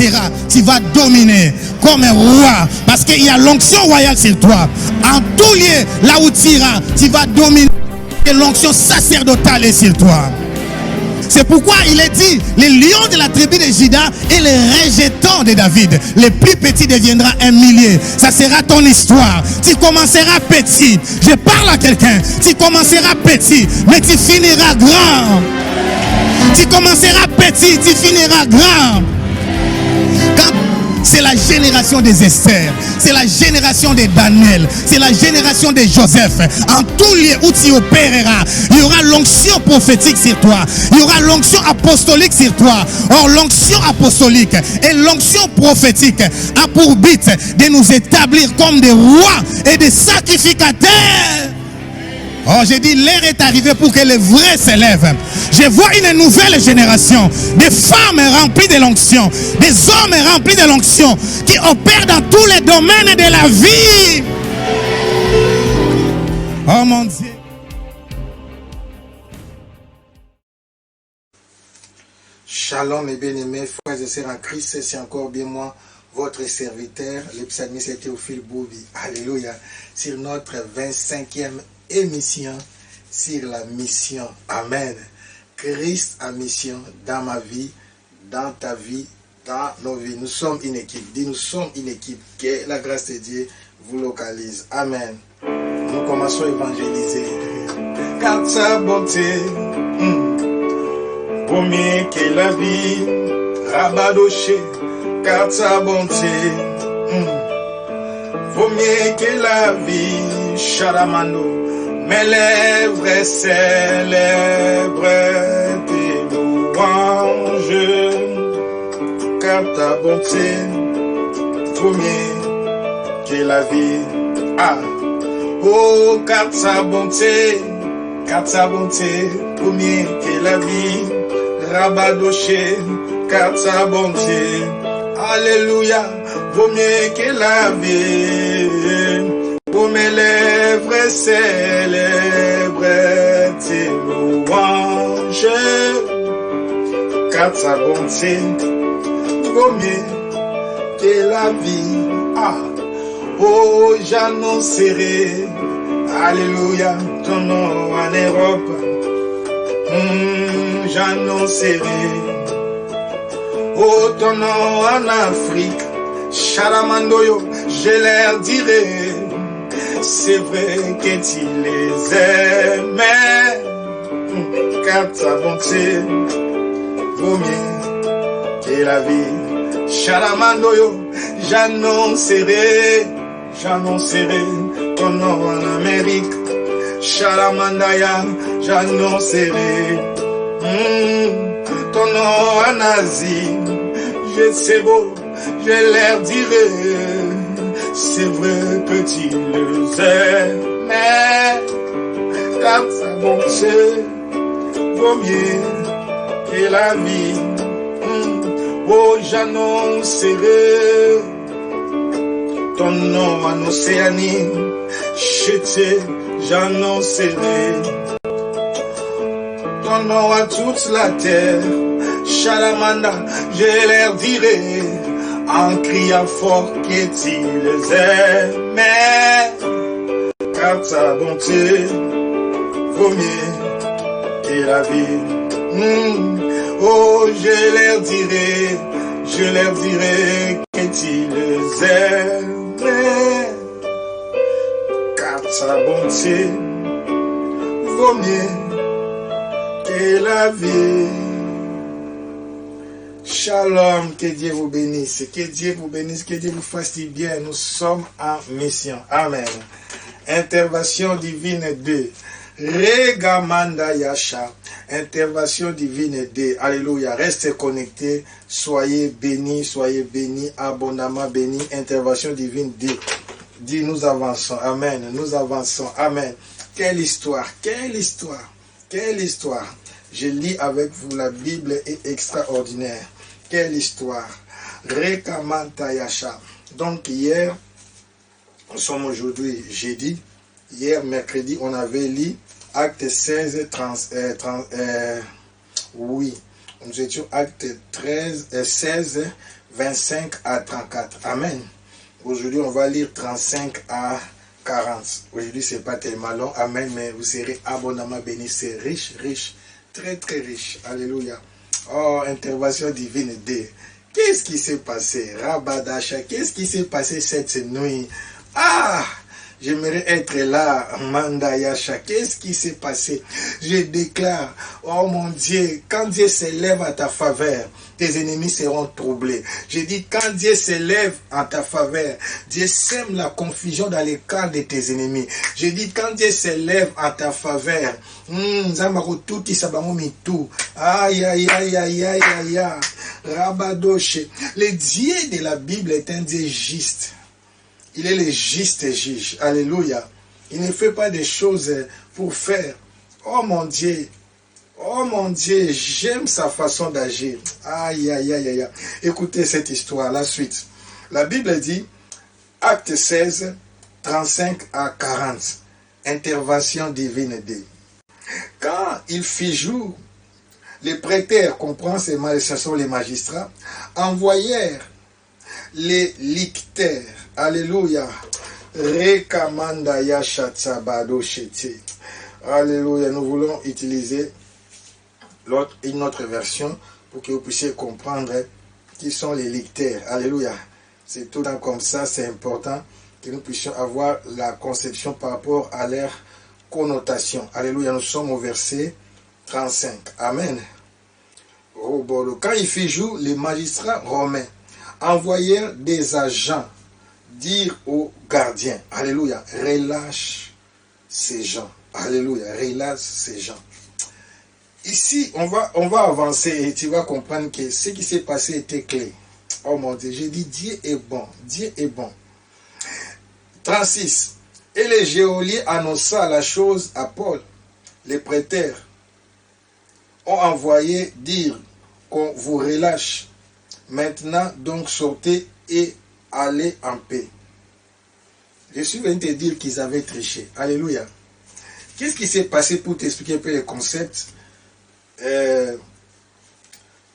seras, tu vas dominer comme un roi. Parce qu'il y a l'onction royale sur toi. En tout lieu, là où tu iras, tu vas dominer. Et l'onction sacerdotale est sur toi. C'est pourquoi il est dit, les lions de la tribu de Juda et les rejetons de David, les plus petits deviendra un millier. Ça sera ton histoire. Tu commenceras petit. Je parle à quelqu'un. Tu commenceras petit, mais tu finiras grand. Tu commenceras petit, tu finiras grand. C'est la génération des Esther, c'est la génération des Daniel, c'est la génération de Joseph. En tout lieu où tu opéreras, il y aura l'onction prophétique sur toi, il y aura l'onction apostolique sur toi. Or, l'onction apostolique et l'onction prophétique a pour but de nous établir comme des rois et des sacrificateurs. Oh, j'ai dit, l'heure est arrivée pour que les vrais s'élèvent. Je vois une nouvelle génération, des femmes remplies de l'onction, des hommes remplis de l'onction, qui opèrent dans tous les domaines de la vie. Oh mon Dieu. Shalom mes bien-aimés, frères et sœurs en Christ, c'est encore bien moi, votre serviteur, le psalmiste Théophile Boubi. Alléluia. Sur notre 25e émission sur la mission. Amen. Christ a mission dans ma vie, dans ta vie, dans nos vies. Nous sommes une équipe. Dis, nous sommes une équipe. Que la grâce de Dieu vous localise. Amen. Nous commençons à évangéliser. Car sa bonté, pour mieux que la vie, rabadoché. Car sa bonté, vaut mieux que la vie, Charamano. Mes lèvres célèbrent tes louanges, car ta bonté vaut mieux que la vie. Ah, oh, car ta bonté vaut mieux que la vie. Rabadoché, car ta bonté, alléluia, vaut mieux que la vie. Pour mes lèvres célèbrent tes louanges, car ta bonté vaut mieux que la vie. Ah, oh, j'annoncerai, alléluia, ton nom en Europe. J'annoncerai, oh, ton nom en Afrique. Charamandoyo, je leur dirai. C'est vrai que tu les aimais, car ta bonté vaut mieux que la vie. Charamandoyo, j'annoncerai ton nom en Amérique. Charamandaya, j'annoncerai ton nom en Asie. Je sais beau, je leur dirai. C'est vrai que tu les aimais, car ta bonté vaut mieux que la vie. Oh, j'annoncerai ton nom en Océanie. J'annoncerai ton nom à toute la terre. Chalamanda, je leur dirai en criant fort que tu les aimais, car ta bonté vaut mieux que la vie. Oh, je leur dirai que tu les aimais, car ta bonté vaut mieux que la vie. Shalom, que Dieu vous bénisse, que Dieu vous bénisse, que Dieu vous fasse du bien. Nous sommes en mission. Amen. Intervention divine 2. Regamanda Yasha. Intervention divine 2. Alléluia. Restez connectés. Soyez bénis, abondamment bénis. Intervention divine 2. Dis, nous avançons. Amen. Nous avançons. Amen. Quelle histoire, quelle histoire, quelle histoire. Je lis avec vous, la Bible est extraordinaire. Quelle histoire. Rekamanta Yasha. Donc hier, nous sommes aujourd'hui jeudi. Hier, mercredi, on avait lu Acte 16, oui. Nous étions Acte 16, 25 à 34. Amen. Aujourd'hui, on va lire 35 à 40. Aujourd'hui, ce n'est pas tellement long. Amen. Mais vous serez abondamment bénis. C'est riche, riche. Très, très riche. Alléluia. Oh, intervention divine 2. Qu'est-ce qui s'est passé? Rabadacha. Qu'est-ce qui s'est passé cette nuit? Ah! J'aimerais être là, Mandayasha. Qu'est-ce qui s'est passé? Je déclare, oh mon Dieu, quand Dieu s'élève à ta faveur, tes ennemis seront troublés. Je dis, quand Dieu s'élève en ta faveur, Dieu sème la confusion dans les cœurs de tes ennemis. Je dis, quand Dieu s'élève en ta faveur, aïe, aïe, aïe, aïe, aïe, aïe, Rabadoche. Le Dieu de la Bible est un Dieu juste. Il est le juste juge. Alléluia. Il ne fait pas des choses pour faire. Oh mon Dieu. Oh mon Dieu. J'aime sa façon d'agir. Aïe, aïe, aïe, aïe. Écoutez cette histoire. La suite. La Bible dit, Acte 16, 35 à 40. Intervention divine 2. Quand il fit jour, les prêteurs, comprend, ce sont les magistrats, envoyèrent les licteurs. Alléluia. Rekamandaya Shatsabado Sheti. Alléluia. Nous voulons utiliser une autre version pour que vous puissiez comprendre qui sont les licteurs. Alléluia. C'est tout dans comme ça, c'est important que nous puissions avoir la conception par rapport à leur connotation. Alléluia. Nous sommes au verset 35. Amen. Quand il fit jour, les magistrats romains envoyèrent des agents dire aux gardiens, alléluia, relâche ces gens. Alléluia, relâche ces gens. Ici, on va avancer et tu vas comprendre que ce qui s'est passé était clair. Oh mon Dieu, j'ai dit Dieu est bon. Dieu est bon. 36. Et les geôliers annonça la chose à Paul. Les prêteurs ont envoyé dire qu'on vous relâche. Maintenant, donc, sortez et allez en paix. Je suis venu te dire qu'ils avaient triché. Alléluia. Qu'est-ce qui s'est passé pour t'expliquer un peu les concepts?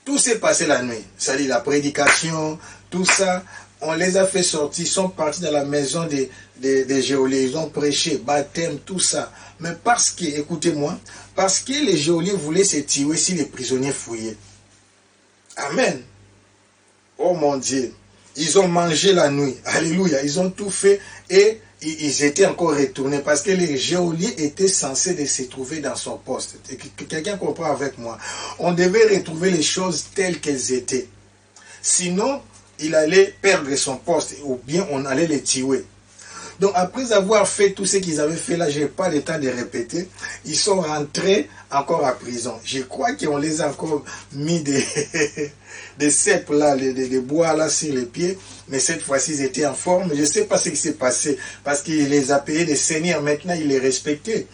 Tout s'est passé la nuit. C'est-à-dire la prédication, tout ça. On les a fait sortir. Ils sont partis dans la maison des geôliers. Ils ont prêché, baptême, tout ça. Mais parce que, écoutez-moi, parce que les geôliers voulaient se tuer si les prisonniers fouillaient. Amen. Oh mon Dieu. Ils ont mangé la nuit. Alléluia. Ils ont tout fait et ils étaient encore retournés parce que les geôliers étaient censés se trouver dans son poste. Quelqu'un comprend avec moi. On devait retrouver les choses telles qu'elles étaient. Sinon, il allait perdre son poste ou bien on allait les tuer. Donc après avoir fait tout ce qu'ils avaient fait là, je n'ai pas le temps de répéter, ils sont rentrés encore à prison. Je crois qu'on les a encore mis des cèpes là, des bois là sur les pieds, mais cette fois-ci ils étaient en forme. Je ne sais pas ce qui s'est passé, parce qu'il les a payés des seigneurs, maintenant il les respectait.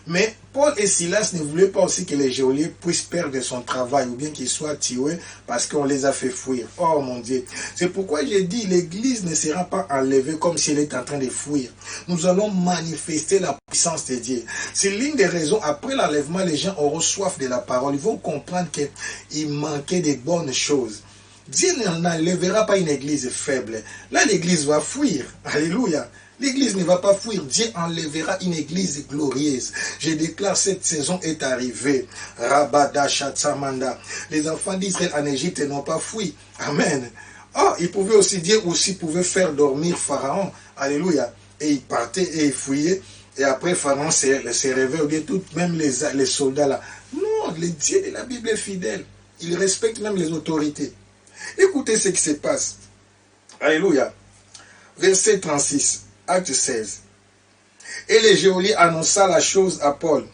Mais Paul et Silas ne voulaient pas aussi que les geôliers puissent perdre son travail ou bien qu'ils soient tués parce qu'on les a fait fuir. Oh mon Dieu. C'est pourquoi j'ai dit l'église ne sera pas enlevée comme si elle était en train de fuir. Nous allons manifester la puissance de Dieu. C'est l'une des raisons. Après l'enlèvement, les gens auront soif de la parole. Ils vont comprendre qu'il manquait de bonnes choses. Dieu n'enlèvera pas une église faible. Là, l'église va fuir. Alléluia. L'église ne va pas fuir. Dieu enlèvera une église glorieuse. Je déclare, cette saison est arrivée. Rabada Shatsamanda. Les enfants d'Israël en Égypte n'ont pas fui. Amen. Oh, ils pouvaient aussi dire, aussi pouvaient faire dormir Pharaon. Alléluia. Et ils partaient et ils fouillaient. Et après, Pharaon s'est réveillé. Ou bien tout, même les soldats là. Non, le Dieu de la Bible est fidèle. Il respecte même les autorités. Écoutez ce qui se passe. Alléluia. Verset 36. Acte 16. Et les geôliers annonça la chose à Paul.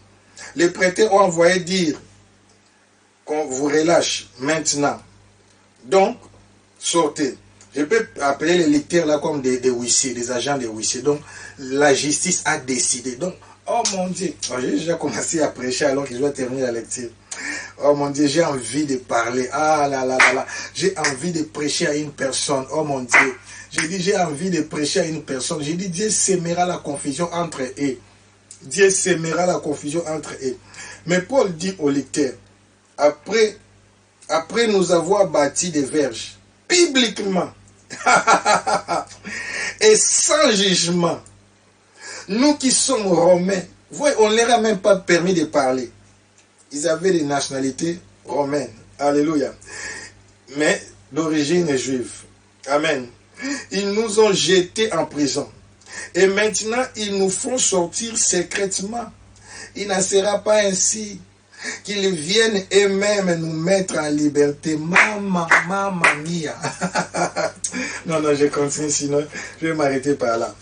Les prêteurs ont envoyé dire qu'on vous relâche maintenant. Donc, sortez. Je peux appeler les lecteurs là comme des huissiers, des agents des huissiers. Donc, la justice a décidé. Donc, oh mon Dieu, j'ai déjà commencé à prêcher alors que je dois terminer la lecture. Oh mon Dieu, j'ai envie de parler. Ah là là là là. J'ai envie de prêcher à une personne. Oh mon Dieu. J'ai dit, j'ai envie de prêcher à une personne. J'ai dit, Dieu sèmera la confusion entre eux. Dieu sèmera la confusion entre eux. Mais Paul dit au lecteur, après nous avoir bâti des verges, bibliquement et sans jugement, nous qui sommes romains, voyez, on ne leur a même pas permis de parler. Ils avaient des nationalités romaines. Alléluia. Mais d'origine juive. Amen. Ils nous ont jetés en prison. Et maintenant, ils nous font sortir secrètement. Il n'en sera pas ainsi qu'ils viennent eux-mêmes nous mettre en liberté. Mamma mia. Non, je continue, sinon je vais m'arrêter par là.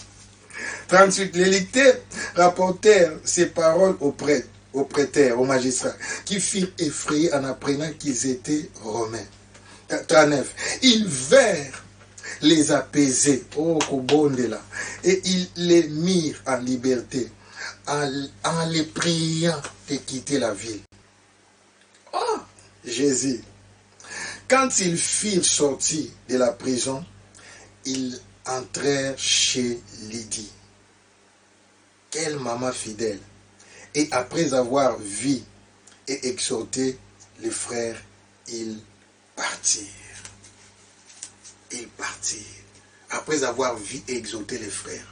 38. Les lecteurs rapportèrent ces paroles aux prêtres, aux magistrats, qui furent effrayés en apprenant qu'ils étaient romains. 39. Ils vinrent les apaiser, et ils les mirent en liberté, en les priant de quitter la ville. Oh, Jésus, quand ils furent sortis de la prison, ils entrèrent chez Lydie. Quelle maman fidèle! Et après avoir vu et exhorté les frères, ils partirent. Ils partirent. Après avoir vu et exhorté les frères.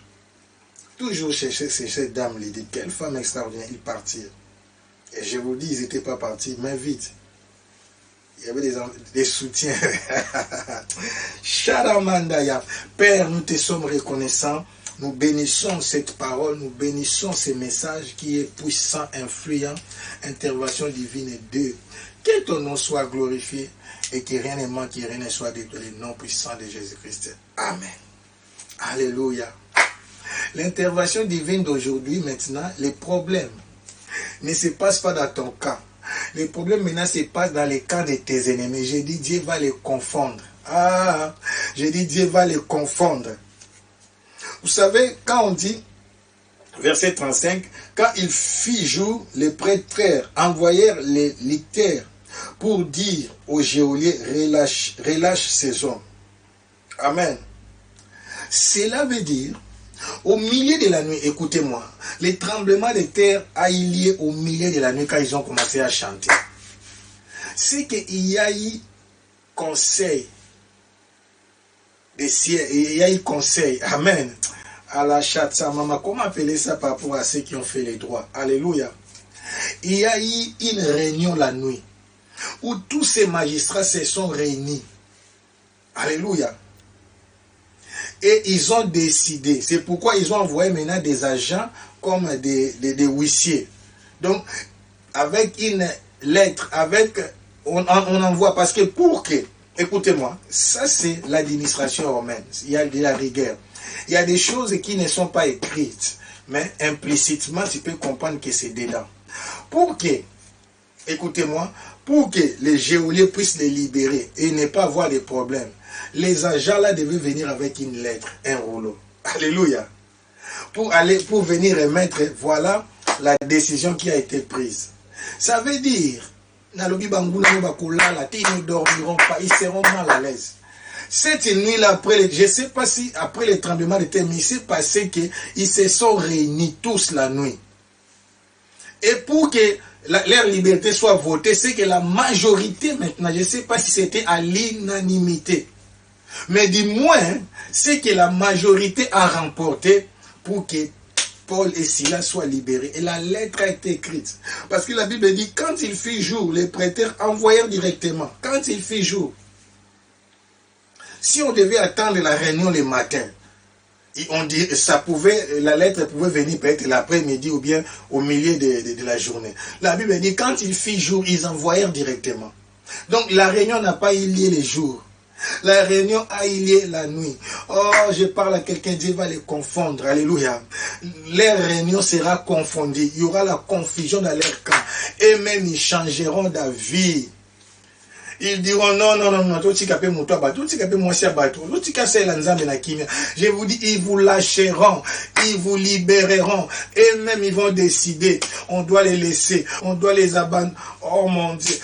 Toujours chez cette dame Lydie. Quelle femme extraordinaire. Ils partirent. Et je vous dis, ils n'étaient pas partis, mais vite. Il y avait des soutiens. Sharamandaya. Père, nous te sommes reconnaissants. Nous bénissons cette parole, nous bénissons ce message qui est puissant, influent, intervention divine et Dieu. Que ton nom soit glorifié et que rien ne manque, que rien ne soit détruit. Le nom puissant de Jésus-Christ. Amen. Alléluia. L'intervention divine d'aujourd'hui, maintenant, les problèmes ne se passent pas dans ton cas. Les problèmes maintenant se passent dans les camps de tes ennemis. J'ai dit, Dieu va les confondre. Ah, j'ai dit, Dieu va les confondre. Vous savez, quand on dit, verset 35, quand il fit jour, les prêtres envoyèrent les lecteurs pour dire aux geôliers, relâche ces hommes. Amen. Cela veut dire, au milieu de la nuit, écoutez-moi, les tremblements de terre a eu lieu au milieu de la nuit quand ils ont commencé à chanter. C'est qu'il y a eu conseil des cieux, il y a eu conseil, amen, à la chatsa, maman, comment appeler ça par rapport à ceux qui ont fait les droits, alléluia. Il y a eu une réunion la nuit, où tous ces magistrats se sont réunis, alléluia, et ils ont décidé, c'est pourquoi ils ont envoyé maintenant des agents comme des huissiers, donc avec une lettre, on envoie, parce que pour que, écoutez-moi, ça c'est l'administration romaine. Il y a de la rigueur. Il y a des choses qui ne sont pas écrites, mais implicitement tu peux comprendre que c'est dedans. Pour que, écoutez-moi, pour que les geôliers puissent les libérer et ne pas avoir de problèmes, les agents là devaient venir avec une lettre, un rouleau. Alléluia. Pour venir remettre, voilà la décision qui a été prise. Ça veut dire, ils ne dormiront pas, ils seront mal à l'aise. Cette nuit-là, je ne sais pas si après le tremblement de terre, mais il s'est passé qu'ils se sont réunis tous la nuit. Et pour que leur liberté soit votée, c'est que la majorité maintenant, je ne sais pas si c'était à l'unanimité, mais du moins, c'est que la majorité a remporté pour que Paul et Silas soient libérés. Et la lettre a été écrite. Parce que la Bible dit, quand il fit jour, les prêtres envoyèrent directement. Quand il fit jour, si on devait attendre la réunion le matin, on dit, la lettre pouvait venir peut-être l'après-midi ou bien au milieu de la journée. La Bible dit, quand il fit jour, ils envoyèrent directement. Donc la réunion n'a pas eu lieu les jours. La réunion a eu lieu la nuit. Oh, je parle à quelqu'un, Dieu va les confondre. Alléluia. Leur réunion sera confondue. Il y aura la confusion dans leur camp. Et même ils changeront d'avis. Ils diront non, je vous dis, ils vous lâcheront, ils vous libéreront, et même ils vont décider, on doit les laisser, on doit les abandonner. Oh mon Dieu,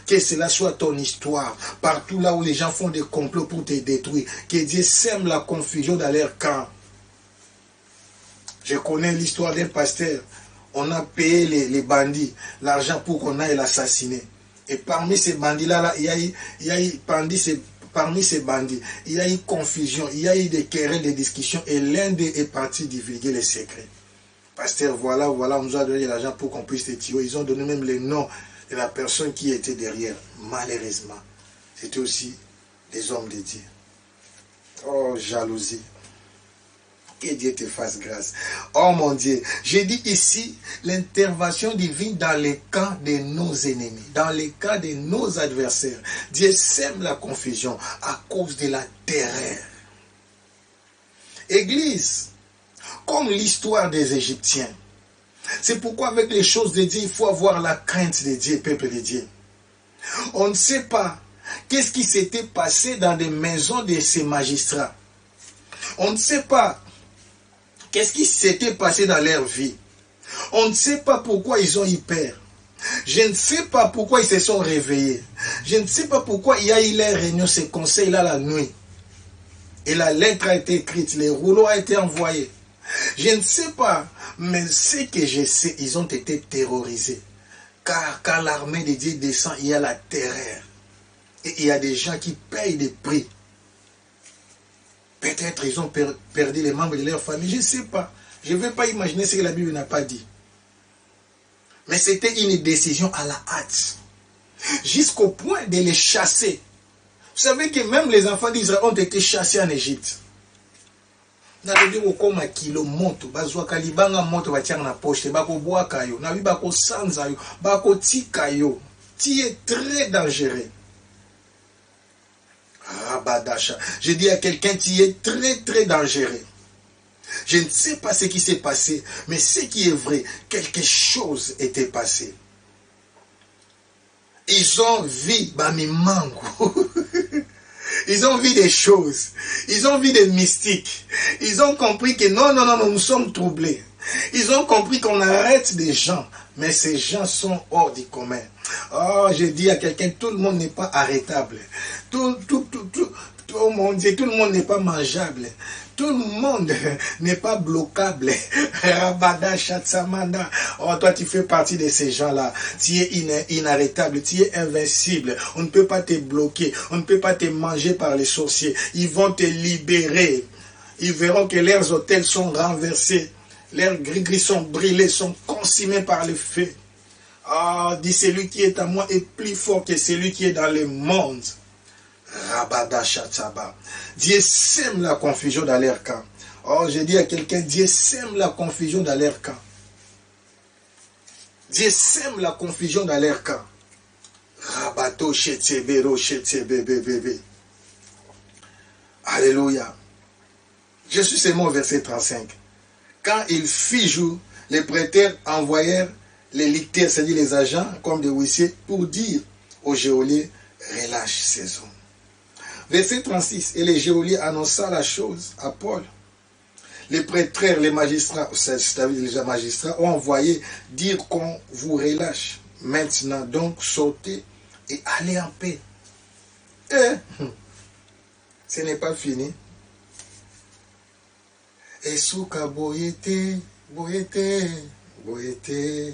que cela soit ton histoire, partout là où les gens font des complots pour te détruire, que Dieu sème la confusion dans leur camp. Je connais l'histoire d'un pasteur, on a payé les bandits, l'argent pour qu'on aille l'assassiner. Et parmi ces bandits-là, parmi ces bandits, il y a eu confusion, il y a eu des querelles, des discussions, et l'un d'eux est parti divulguer les secrets. Pasteur, voilà, on nous a donné l'argent pour qu'on puisse te tuer. Ils ont donné même les noms de la personne qui était derrière. Malheureusement, c'était aussi des hommes de Dieu. Oh, jalousie. Que Dieu te fasse grâce. Oh mon Dieu, j'ai dit ici l'intervention divine dans les cas de nos ennemis, dans les cas de nos adversaires. Dieu sème la confusion à cause de la terreur. Église, comme l'histoire des Égyptiens. C'est pourquoi avec les choses de Dieu, il faut avoir la crainte de Dieu, peuple de Dieu. On ne sait pas qu'est-ce qui s'était passé dans des maisons de ces magistrats. On ne sait pas qu'est-ce qui s'était passé dans leur vie. On ne sait pas pourquoi ils ont eu peur. Je ne sais pas pourquoi ils se sont réveillés. Je ne sais pas pourquoi il y a eu les réunions, ces conseils-là la nuit. Et la lettre a été écrite, les rouleaux ont été envoyés. Je ne sais pas, mais ce que je sais, ils ont été terrorisés. Car quand l'armée de Dieu descend, il y a la terreur. Et il y a des gens qui payent des prix. Peut-être ils ont perdu les membres de leur famille, je ne sais pas. Je ne vais pas imaginer ce que la Bible n'a pas dit. Mais c'était une décision à la hâte. Jusqu'au point de les chasser. Vous savez que même les enfants d'Israël ont été chassés en Égypte. Kilo moto bazwaka libanga moto batianga na poche bako boaka yo na bi bako sanza yo bako tika yo. Tu es très dangereux. Rabadasha. Je dis à quelqu'un, tu es très très dangereux. Je ne sais pas ce qui s'est passé, mais ce qui est vrai, quelque chose était passé. Ils ont vu Bamimango. Ils ont vu des choses. Ils ont vu des mystiques. Ils ont compris que non, nous sommes troublés. Ils ont compris qu'on arrête des gens. Mais ces gens sont hors du commun. Oh, je dis à quelqu'un, tout le monde n'est pas arrêtable. Oh mon Dieu, tout le monde n'est pas mangeable. Tout le monde n'est pas bloquable. Rabada Chatsamanda. Oh, toi, tu fais partie de ces gens-là. Tu es inarrêtable. Tu es invincible. On ne peut pas te bloquer. On ne peut pas te manger par les sorciers. Ils vont te libérer. Ils verront que leurs hôtels sont renversés. Leurs gris-gris sont brûlés, sont consumés par le feu. Ah, dit celui qui est à moi est plus fort que celui qui est dans le monde. Rabada Shatsaba. Dieu sème la confusion dans leur camp. Oh, je dis à quelqu'un, Dieu sème la confusion dans leur camp. Dieu sème la confusion dans leur camp. Rabato Shetsebero Shetsebebebebe. Alléluia. Je suis seulement au verset 35. Quand il fit jour, les prêteurs envoyèrent les licteurs, c'est-à-dire les agents, comme des huissiers, pour dire aux geôliers, relâche ces hommes. Verset 36, et les geôliers annonça la chose à Paul. Les prêteurs, les magistrats, c'est-à-dire les magistrats, ont envoyé dire qu'on vous relâche. Maintenant, donc, sortez et allez en paix. Et ce n'est pas fini. Et souka boyete, boyete, boyete,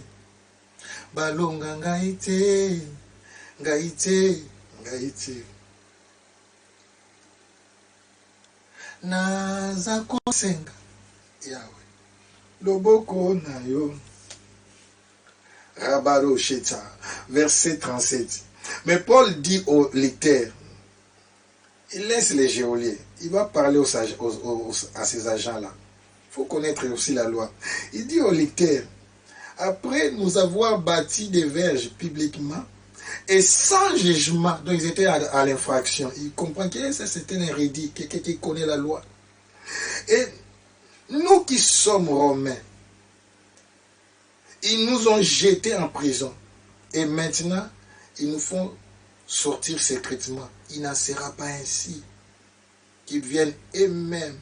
balonga ngaite, ngaite, ngaite. Naza kosenga, Yahweh, loboko na yo. Rabaro Sheta, verset 37. Mais Paul dit aux lecteurs, il laisse les geôliers, il va parler à ces agents-là. Il faut connaître aussi la loi. Il dit aux lecteurs, après nous avoir bâti des verges publiquement et sans jugement, donc ils étaient à l'infraction. Ils comprennent que ça c'est un érudit, quelqu'un qui connaît la loi. Et nous qui sommes romains, ils nous ont jetés en prison. Et maintenant, ils nous font sortir secrètement. Il n'en sera pas ainsi. Qu'ils viennent eux-mêmes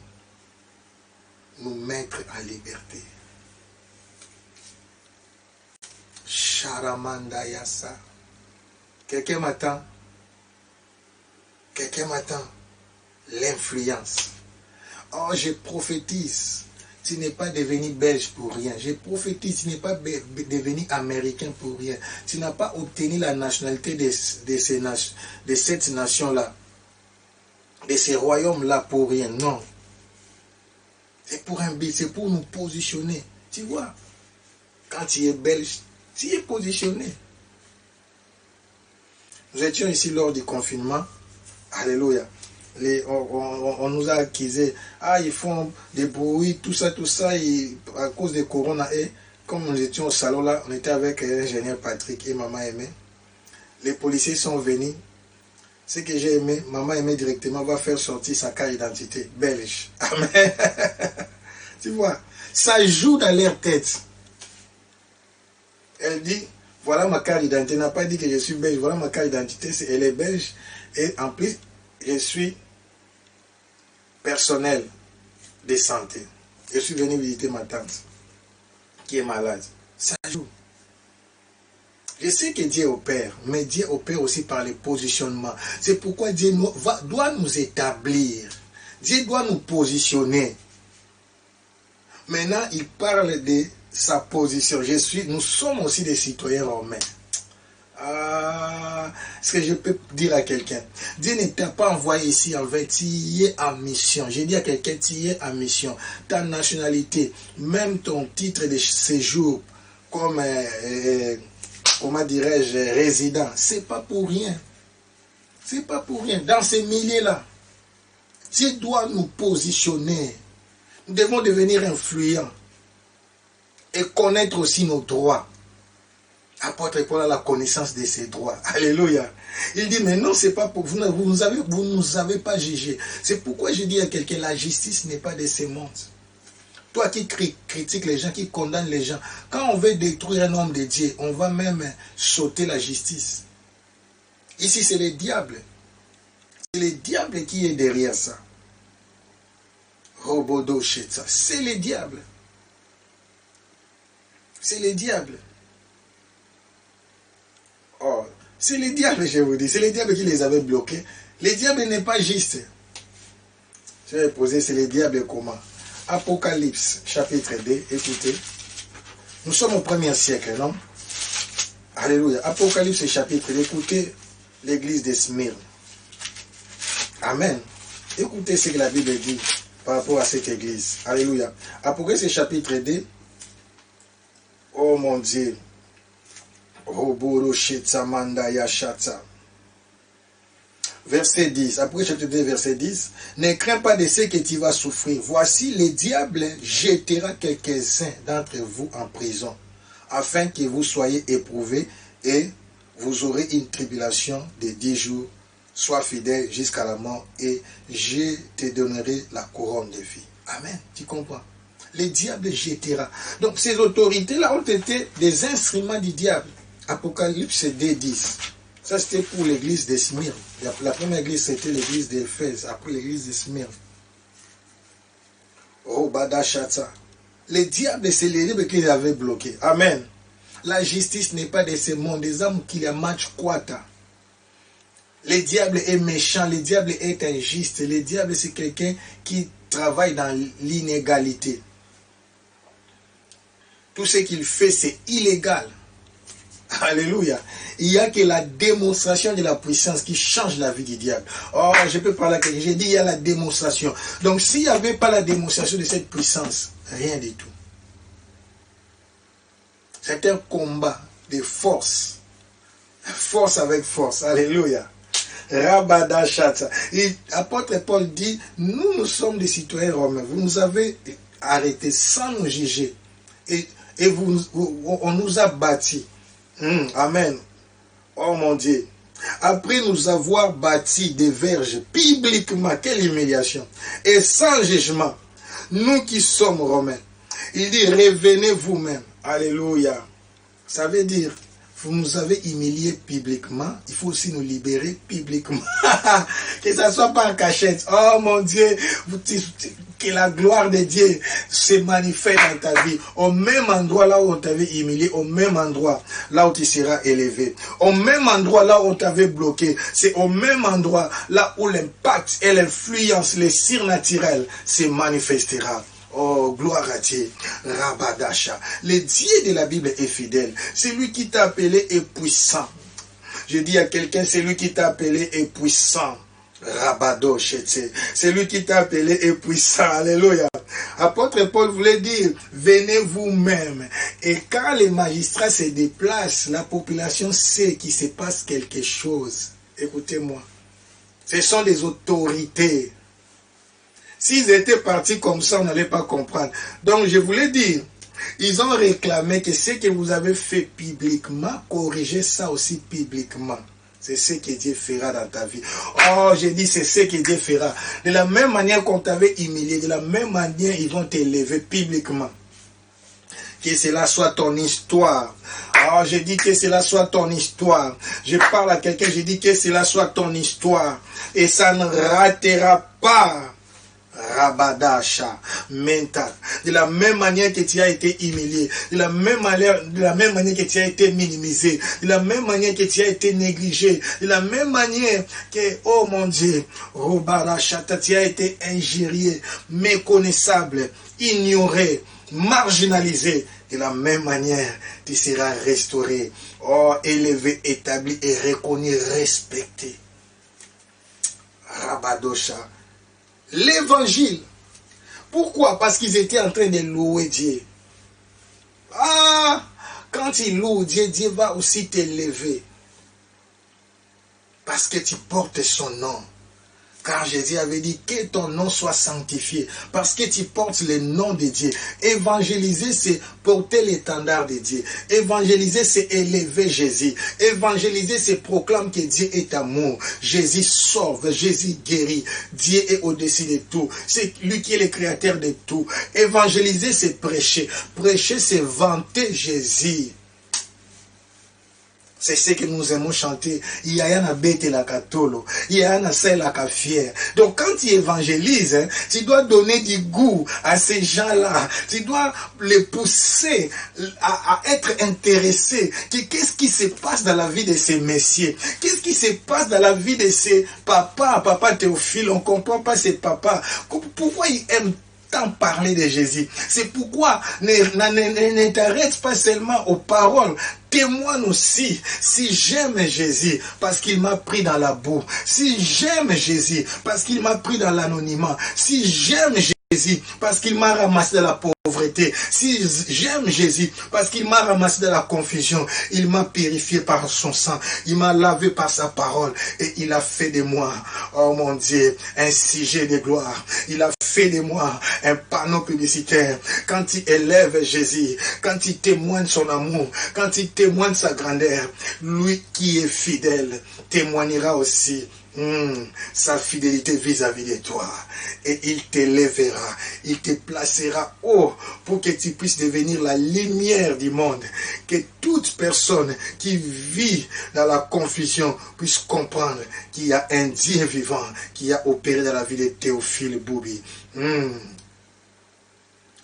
nous mettre en liberté. Charamanda Yassa. Quelqu'un m'attend. Quelqu'un m'attend. L'influence. Oh, je prophétise. tu n'es pas devenu belge pour rien. Je prophétise, tu n'es pas devenu américain pour rien. Tu n'as pas obtenu la nationalité de cette nation-là, de ces royaumes-là pour rien. Non. C'est pour un but, c'est pour nous positionner. Tu vois, quand tu es belge, tu es positionné. Nous étions ici lors du confinement. Alléluia. On nous a accusé. Ah, ils font des bruits, tout ça, à cause de Corona. Et comme nous étions au salon là, on était avec l'ingénieur Patrick et Maman Aimée. Les policiers sont venus. Ce que j'ai aimé, Maman Aimée directement va faire sortir sa carte d'identité belge. Amen. Tu vois, ça joue dans leur tête. Elle dit, voilà ma carte d'identité. Elle n'a pas dit que je suis belge. Voilà ma carte d'identité. Elle est belge. Et en plus, je suis personnel de santé. Je suis venu visiter ma tante qui est malade. Ça joue. Je sais que Dieu opère, mais Dieu opère aussi par les positionnements. C'est pourquoi Dieu doit nous établir. Dieu doit nous positionner. Maintenant, il parle de sa position. Nous sommes aussi des citoyens romains. Ce que je peux dire à quelqu'un, Dieu ne t'a pas envoyé ici en fait, tu y es en mission. J'ai dit à quelqu'un, tu y es en mission. Ta nationalité, même ton titre de séjour comme comment dirais-je, résident, c'est pas pour rien. C'est pas pour rien. Dans ces milieux-là, Dieu doit nous positionner. Nous devons devenir influents et connaître aussi nos droits. Apôtre Paul a la connaissance de ses droits. Alléluia. Il dit, mais non, c'est pas pour vous. Vous nous avez pas jugé. C'est pourquoi je dis à quelqu'un, la justice n'est pas de ce monde. Toi qui critiques les gens, qui condamnes les gens, quand on veut détruire un homme de Dieu, on va même sauter la justice. Ici, c'est le diable. C'est le diable qui est derrière ça. Robodo Shetsa. C'est le diable. C'est le diable. Oh, c'est le diable, je vous dis. C'est le diable qui les avait bloqués. Le diable n'est pas juste. Je vais poser, c'est le diable comment? Apocalypse, chapitre 2, écoutez. Nous sommes au 1er siècle, non? Alléluia. Apocalypse, chapitre 2, écoutez l'église de Smyrne. Amen. Écoutez ce que la Bible dit par rapport à cette église. Alléluia. Apocalypse, chapitre 2. Oh mon Dieu. Verset 10. Après chapitre 2, verset 10. Ne crains pas de ce que tu vas souffrir. Voici, le diable jettera quelques-uns d'entre vous en prison, afin que vous soyez éprouvés et vous aurez une tribulation de 10 jours. Sois fidèle jusqu'à la mort et je te donnerai la couronne de vie. Amen. Tu comprends? Le diable jettera. Donc ces autorités-là ont été des instruments du diable. Apocalypse 2, 10. Ça, c'était pour l'église de Smyrne. La première église, c'était l'église d'Éphèse. Après l'église de Smyrne. Oh, Badachata. Le diable, c'est les livres qu'il avait bloqués. Amen. La justice n'est pas de ce monde. Des hommes qui la matchent quata. Le diable est méchant. Le diable est injuste. Le diable, c'est quelqu'un qui travaille dans l'inégalité. Tout ce qu'il fait, c'est illégal. Alléluia. Il n'y a que la démonstration de la puissance qui change la vie du diable. Oh, je peux parler à quelqu'un. J'ai dit, il y a la démonstration. Donc, s'il n'y avait pas la démonstration de cette puissance, rien du tout. C'est un combat de force. Force avec force. Alléluia. Rabada Chata. Et l'apôtre Paul dit, nous sommes des citoyens romains. Vous nous avez arrêtés sans nous juger. Et on nous a bâtis. Amen. Oh mon Dieu. Après nous avoir bâti des verges publiquement, quelle humiliation. Et sans jugement, nous qui sommes romains. Il dit, revenez vous-même. Alléluia. Ça veut dire, vous nous avez humiliés publiquement, il faut aussi nous libérer publiquement. Que ça ne soit pas en cachette. Oh mon Dieu, que la gloire de Dieu se manifeste dans ta vie. Au même endroit là où on t'avait humilié, au même endroit là où tu seras élevé. Au même endroit là où on t'avait bloqué. C'est au même endroit là où l'impact et l'influence, le surnaturel se manifestera. Oh, gloire à Dieu. Rabadasha. Le Dieu de la Bible est fidèle. C'est lui qui t'a appelé est puissant. Je dis à quelqu'un, c'est lui qui t'a appelé est puissant. Rabado, c'est lui qui t'a appelé est puissant. Alléluia. Apôtre Paul voulait dire, venez vous-même. Et quand les magistrats se déplacent, la population sait qu'il se passe quelque chose. Écoutez-moi. Ce sont des autorités. S'ils étaient partis comme ça, on n'allait pas comprendre. Donc je voulais dire, ils ont réclamé que ce que vous avez fait publiquement, corrigez ça aussi publiquement. C'est ce que Dieu fera dans ta vie. Oh, j'ai dit, c'est ce que Dieu fera. De la même manière qu'on t'avait humilié, de la même manière, ils vont t'élever publiquement. Que cela soit ton histoire. Oh, j'ai dit que cela soit ton histoire. Je parle à quelqu'un, j'ai dit que cela soit ton histoire. Et ça ne ratera pas. Rabadasha, mental. De la même manière que tu as été humilié, de la même manière que tu as été minimisé, de la même manière que tu as été négligé, de la même manière que, oh mon Dieu, Robadasha, tu as été injurié, méconnaissable, ignoré, marginalisé. De la même manière, tu seras restauré, oh, élevé, établi et reconnu, respecté. Rabadosha. L'évangile. Pourquoi? Parce qu'ils étaient en train de louer Dieu. Ah, quand ils louent Dieu, Dieu va aussi t'élever. Parce que tu portes son nom. Car Jésus avait dit que ton nom soit sanctifié. Parce que tu portes le nom de Dieu. Évangéliser, c'est porter l'étendard de Dieu. Évangéliser, c'est élever Jésus. Évangéliser, c'est proclamer que Dieu est amour. Jésus sauve, Jésus guérit. Dieu est au-dessus de tout. C'est lui qui est le créateur de tout. Évangéliser, c'est prêcher. Prêcher, c'est vanter Jésus. C'est ce que nous aimons chanter. Il y a un bête la catolo. Il y a un sel la fier. Donc quand tu évangélises, hein, tu dois donner du goût à ces gens-là. Tu dois les pousser à être intéressés. Qu'est-ce qui se passe dans la vie de ces messieurs? Qu'est-ce qui se passe dans la vie de ces papas? Papa Théophile, on ne comprend pas ces papas. Pourquoi ils aiment tant parler de Jésus? C'est pourquoi ne t'arrête pas seulement aux paroles. Témoigne aussi, si j'aime Jésus, parce qu'il m'a pris dans la boue. Si j'aime Jésus, parce qu'il m'a pris dans l'anonymat. Si j'aime Jésus, parce qu'il m'a ramassé de la pauvreté. Si j'aime Jésus, parce qu'il m'a ramassé de la confusion. Il m'a purifié par son sang. Il m'a lavé par sa parole. Et il a fait de moi, oh mon Dieu, un sujet de gloire. Il a fait de moi un panneau publicitaire. Quand il élève Jésus, quand il témoigne son amour, quand il témoigne sa grandeur, lui qui est fidèle témoignera aussi sa fidélité vis-à-vis de toi. Et il t'élèvera, il te placera haut pour que tu puisses devenir la lumière du monde. Que toute personne qui vit dans la confusion puisse comprendre qu'il y a un Dieu vivant qui a opéré dans la vie de Théophile Boubi.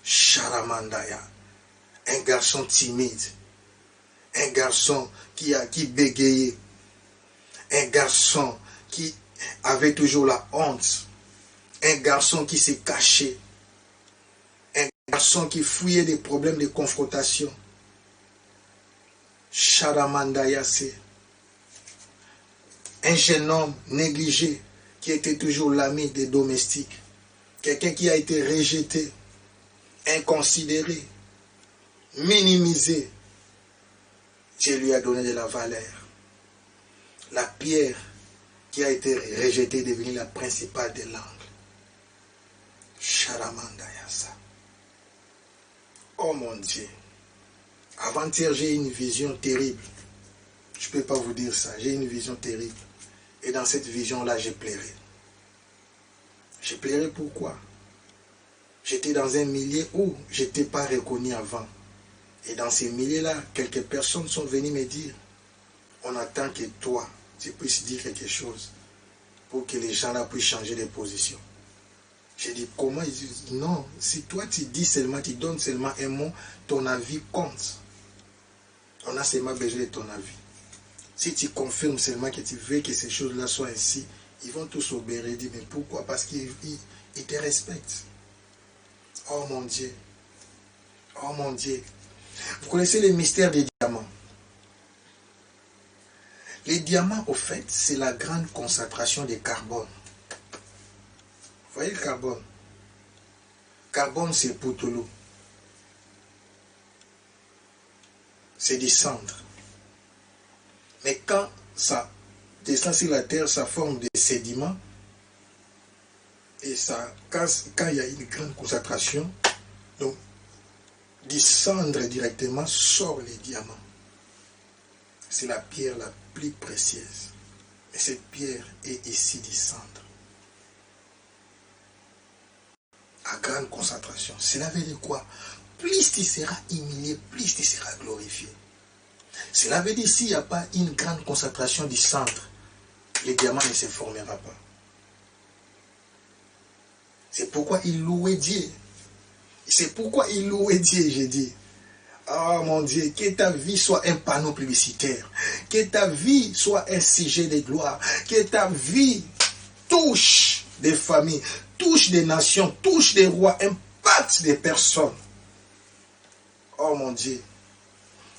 Charamandaya, un garçon timide, un garçon qui bégayait, un garçon qui avait toujours la honte, un garçon qui s'est caché, un garçon qui fouillait des problèmes de confrontation. Charamandayase, un jeune homme négligé qui était toujours l'ami des domestiques, quelqu'un qui a été rejeté, inconsidéré, minimisé. Dieu lui a donné de la valeur. La pierre qui a été rejetée est devenue la principale de l'angle. Charamandayasa. Oh mon Dieu. Avant-hier, j'ai une vision terrible. Je ne peux pas vous dire ça. J'ai une vision terrible. Et dans cette vision-là, j'ai pleuré. J'ai pleuré pourquoi? J'étais dans un milieu où je n'étais pas reconnu avant. Et dans ces milieux-là, quelques personnes sont venues me dire, on attend que toi, tu puisses dire quelque chose pour que les gens-là puissent changer de position. J'ai dit, comment? Ils disent, non, si toi tu dis seulement, tu donnes seulement un mot, ton avis compte. On a seulement besoin de ton avis. Si tu confirmes seulement que tu veux que ces choses-là soient ainsi, ils vont tous obéir et dire, mais pourquoi? Parce qu'ils te respectent. Oh mon Dieu. Oh mon Dieu. Vous connaissez le mystère des diamants? Les diamants, au fait, c'est la grande concentration de carbone. Vous voyez le carbone? Carbone, c'est Poutoulou. C'est du cendres. Mais quand ça descend sur la terre, ça forme des sédiments. Et ça, quand il y a une grande concentration, donc, du cendre directement sort les diamants. C'est la pierre la plus précieuse. Et cette pierre est ici du cendre. À grande concentration. Cela veut dire quoi? Plus tu seras humilié, plus tu seras glorifié. Cela veut dire s'il n'y a pas une grande concentration du centre, le diamant ne se formera pas. C'est pourquoi il louait Dieu. C'est pourquoi il louait Dieu, j'ai dit. Oh mon Dieu, que ta vie soit un panneau publicitaire. Que ta vie soit un sujet de gloire. Que ta vie touche des familles, touche des nations, touche des rois, impacte des personnes. Oh mon Dieu.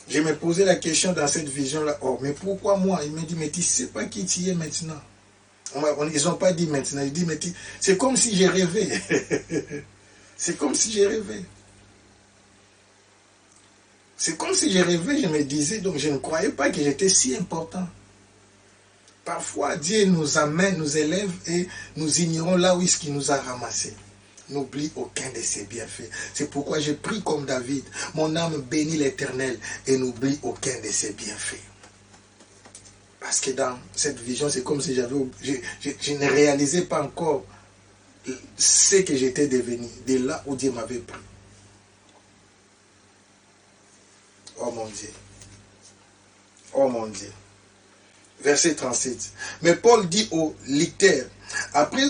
Je me posais la question dans cette vision-là. Oh, mais pourquoi moi? Il me dit, mais tu ne sais pas qui tu es maintenant. Ils n'ont pas dit maintenant. Ils disent, mais c'est comme si j'ai rêvé. C'est comme si j'ai rêvé. C'est comme si j'ai rêvé, je me disais, donc je ne croyais pas que j'étais si important. Parfois, Dieu nous amène, nous élève et nous ignorons là où est-ce qu'il nous a ramassés. N'oublie aucun de ses bienfaits. C'est pourquoi je prie comme David. Mon âme bénit l'Éternel et n'oublie aucun de ses bienfaits. Parce que dans cette vision, c'est comme si je ne réalisais pas encore ce que j'étais devenu, de là où Dieu m'avait pris. Oh mon Dieu. Oh mon Dieu. Verset 37. Mais Paul dit aux lecteurs, après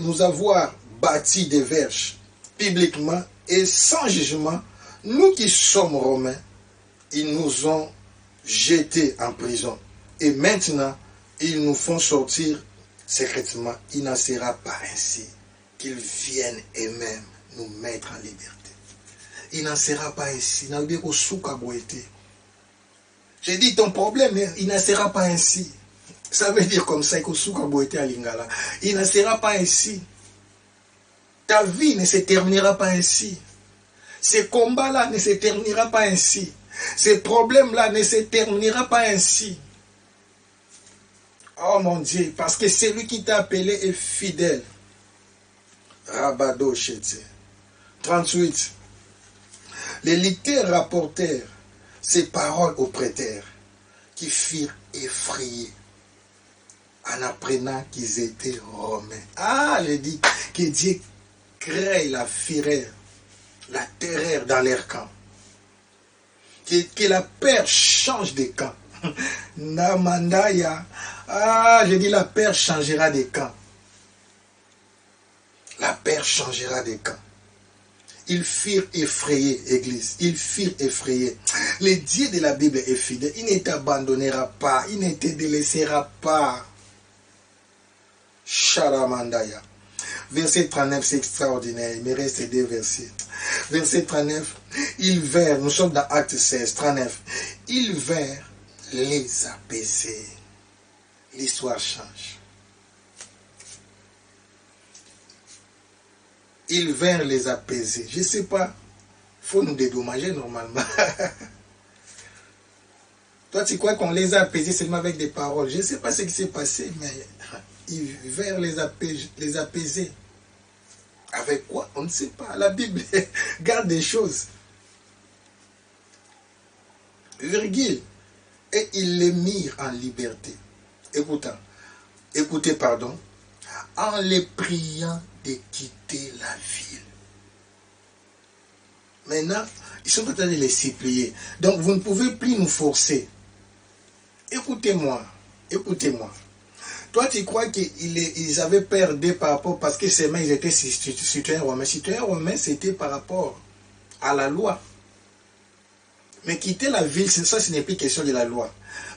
nous avoir bâti des verges publiquement et sans jugement, nous qui sommes romains, ils nous ont jetés en prison. Et maintenant, ils nous font sortir secrètement. Il n'en sera pas ainsi qu'ils viennent eux-mêmes nous mettre en liberté. Il n'en sera pas ainsi. J'ai dit ton problème, il n'en sera pas ainsi. Ça veut dire comme ça, il n'en sera pas ainsi. Ta vie ne se terminera pas ainsi. Ces combats-là ne se terminera pas ainsi. Ces problèmes-là ne se terminera pas ainsi. Oh mon Dieu, parce que celui qui t'a appelé est fidèle. Rabado Chété. 38. Les lecteurs rapportèrent ces paroles aux prêteurs qui furent effrayés en apprenant qu'ils étaient romains. Ah, je dis que Dieu crée la fureur, la terreur dans leur camp. Que la peur change de camp. Namandaya. Ah, je dis la peur changera de camp. La peur changera de camp. Ils furent effrayés, Église. Ils furent effrayés. Le Dieu de la Bible est fidèle. Il ne t'abandonnera pas. Il ne te délaissera pas. Sharamandaya. Verset 39, c'est extraordinaire. Il me reste 2 versets. Verset 39. Ils vinrent, nous sommes dans Acte 16, 39. Ils vinrent les apaiser. L'histoire change. Ils vinrent les apaiser. Je ne sais pas. Il faut nous dédommager normalement. Toi, tu crois qu'on les a apaisés seulement avec des paroles. Je ne sais pas ce qui s'est passé, mais ils vinrent les apaiser. Avec quoi? On ne sait pas. La Bible garde des choses. Virgule. Et ils les mirent en liberté. Écoutez, pardon. En les priant de quitter la ville. Maintenant, ils sont en train de les supplier. Donc, vous ne pouvez plus nous forcer. Écoutez-moi. Écoutez-moi. Toi, tu crois qu'ils avaient perdu par rapport, parce que ces mains, ils étaient citoyens romains. Citoyens romains, c'était par rapport à la loi. Mais quitter la ville, ça, ce n'est plus question de la loi.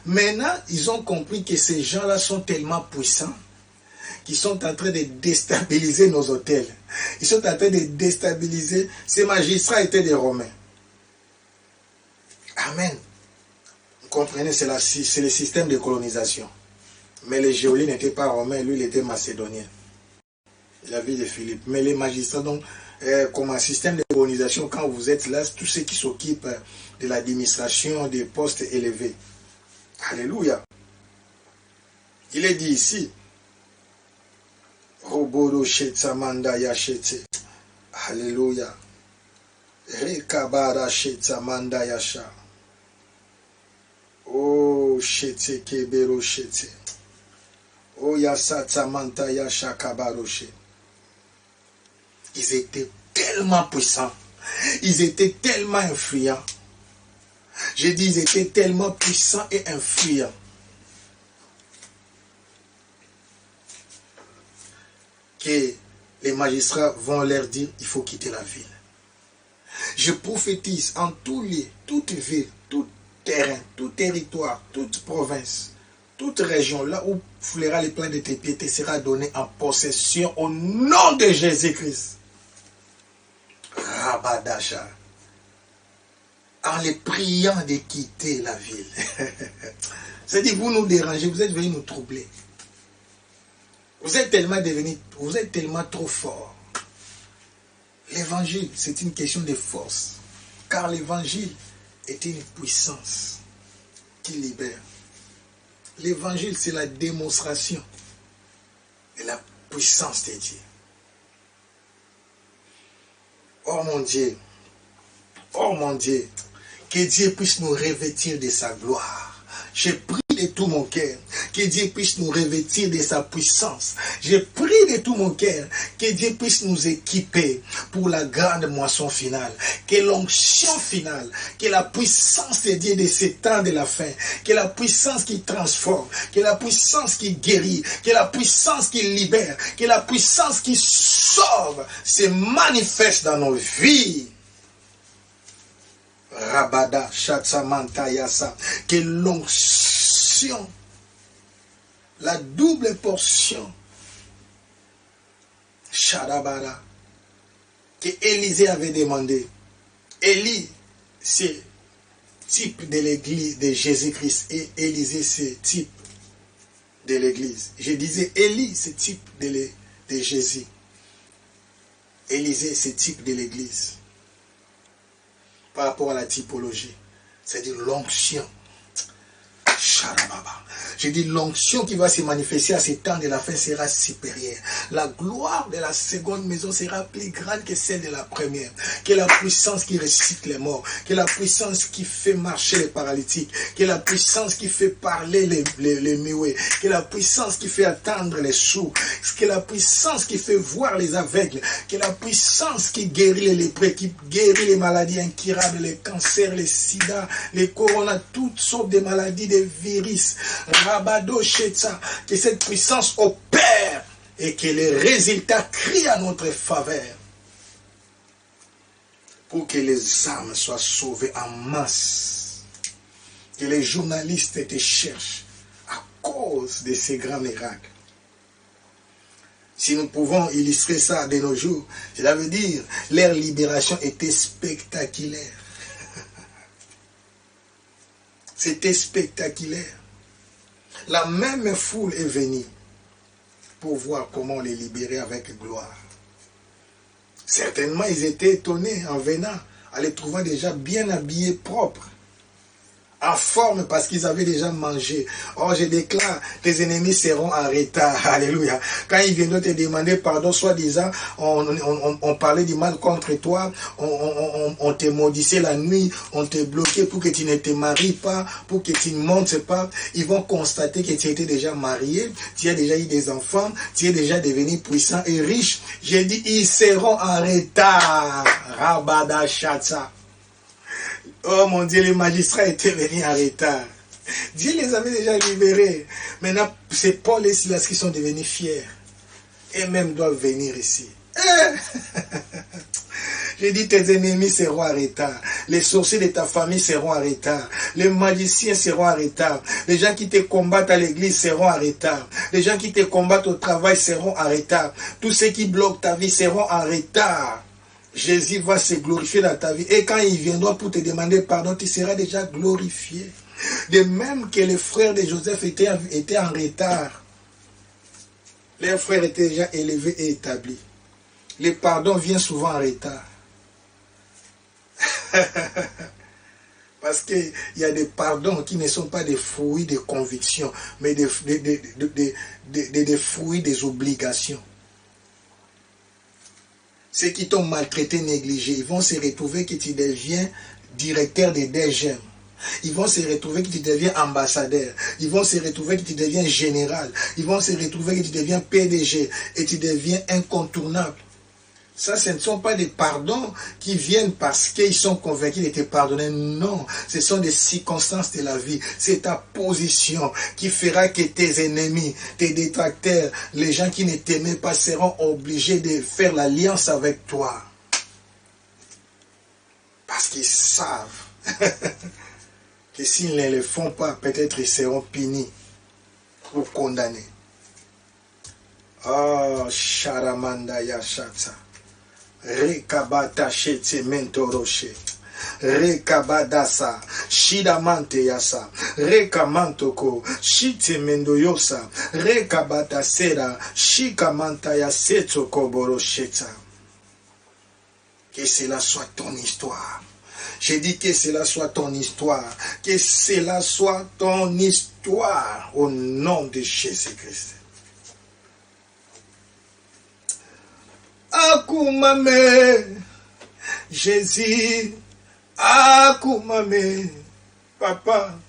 Maintenant, ils ont compris que ces gens-là sont tellement puissants qui sont en train de déstabiliser nos hôtels. Ils sont en train de déstabiliser. Ces magistrats étaient des Romains. Amen. Vous comprenez, c'est le système de colonisation. Mais le geôlier n'était pas romain, lui il était macédonien. La ville de Philippe. Mais les magistrats, donc, comme un système de colonisation, quand vous êtes là, tous ceux qui s'occupent de l'administration des postes élevés. Alléluia. Il est dit ici, Robodo Shetsamanda Yashete. Alléluia. Rekabara Shetsamanda Yasha. Oh, Shete Kebero Shete. Oh, Yasatsamanta Yasha Kabaroshe. Ils étaient tellement puissants. Ils étaient tellement influents. Je dis, ils étaient tellement puissants et influents. Que les magistrats vont leur dire, il faut quitter la ville. Je prophétise en tous lieux, toute ville, tout terrain, tout territoire, toute province, toute région, là où fleura les plans de tes pieds, te sera donné en possession au nom de Jésus-Christ. Rabadasha. En les priant de quitter la ville. C'est-à-dire, vous nous dérangez, vous êtes venus nous troubler. Vous êtes tellement trop fort. L'évangile, c'est une question de force. Car l'évangile est une puissance qui libère. L'évangile, c'est la démonstration de la puissance de Dieu. Oh mon Dieu, que Dieu puisse nous revêtir de sa gloire. Je prie de tout mon cœur que Dieu puisse nous revêtir de sa puissance. Je prie de tout mon cœur que Dieu puisse nous équiper pour la grande moisson finale. Que l'onction finale, que la puissance de Dieu de ces temps de la fin, que la puissance qui transforme, que la puissance qui guérit, que la puissance qui libère, que la puissance qui sauve se manifeste dans nos vies. Rabada, Shatsamanta Yasa, que l'onction, la double portion, Shadabara, que Élisée avait demandé. Élie, c'est type de l'église de Jésus-Christ et Élisée, c'est type de l'église. Je disais Élie, c'est type de Jésus. Élisée, c'est type de l'église. Par rapport à la typologie, c'est-à-dire l'onction. Je dis l'onction qui va se manifester à ces temps de la fin sera supérieure. La gloire de la seconde maison sera plus grande que celle de la première. Que la puissance qui ressuscite les morts, que la puissance qui fait marcher les paralytiques, que la puissance qui fait parler les muets, que la puissance qui fait attendre les sourds, que la puissance qui fait voir les aveugles, que la puissance qui guérit les lépreux, qui guérit les maladies incurables, les cancers, les sida, les coronas, toutes sortes de maladies, des virus, Rabado Shetsa, que cette puissance opère et que les résultats crient à notre faveur pour que les âmes soient sauvées en masse, que les journalistes te cherchent à cause de ces grands miracles. Si nous pouvons illustrer ça de nos jours, cela veut dire leur libération était spectaculaire. C'était spectaculaire. La même foule est venue pour voir comment les libérer avec gloire. Certainement, ils étaient étonnés en venant, en les trouvant déjà bien habillés, propres, en forme parce qu'ils avaient déjà mangé. Oh, je déclare, tes ennemis seront en retard. Alléluia. Quand ils viendront te demander pardon, soi-disant, on parlait du mal contre toi, on te maudissait la nuit, on te bloquait pour que tu ne te maries pas, pour que tu ne montes pas. Ils vont constater que tu étais déjà marié, tu as déjà eu des enfants, tu es déjà devenu puissant et riche. J'ai dit, ils seront en retard. Rabada Shatsa. Oh mon Dieu, les magistrats étaient venus en retard. Dieu les avait déjà libérés. Maintenant, c'est Paul et Silas qui sont devenus fiers. Et même doivent venir ici. J'ai dit, tes ennemis seront en retard. Les sorciers de ta famille seront en retard. Les magiciens seront en retard. Les gens qui te combattent à l'église seront en retard. Les gens qui te combattent au travail seront en retard. Tous ceux qui bloquent ta vie seront en retard. Jésus va se glorifier dans ta vie. Et quand ils viendront pour te demander pardon, tu seras déjà glorifié. De même que les frères de Joseph étaient en retard. Leurs frères étaient déjà élevés et établis. Le pardon vient souvent en retard. Parce qu'il y a des pardons qui ne sont pas des fruits de conviction, mais des fruits des obligations. Ceux qui t'ont maltraité, négligé, ils vont se retrouver que tu deviens directeur des DGM. Ils vont se retrouver que tu deviens ambassadeur. Ils vont se retrouver que tu deviens général. Ils vont se retrouver que tu deviens PDG. Et tu deviens incontournable. Ça, ce ne sont pas des pardons qui viennent parce qu'ils sont convaincus de te pardonner. Non, ce sont des circonstances de la vie. C'est ta position qui fera que tes ennemis, tes détracteurs, les gens qui ne t'aimaient pas seront obligés de faire l'alliance avec toi. Parce qu'ils savent que s'ils ne le font pas, peut-être ils seront punis ou condamnés. Oh, Sharamanda Yashatsa. Rekabata shetse mentoroshe. Rekabadasa. Shidamante yasa. Rekamantoko. Shite mendoyosa. Rekabata sera. Shikamanta yasetso koboroshetsa. Que cela soit ton histoire. J'ai dit que cela soit ton histoire. Que cela soit ton histoire. Au nom de Jésus-Christ. Akumame, Jésus, akumame, Papa,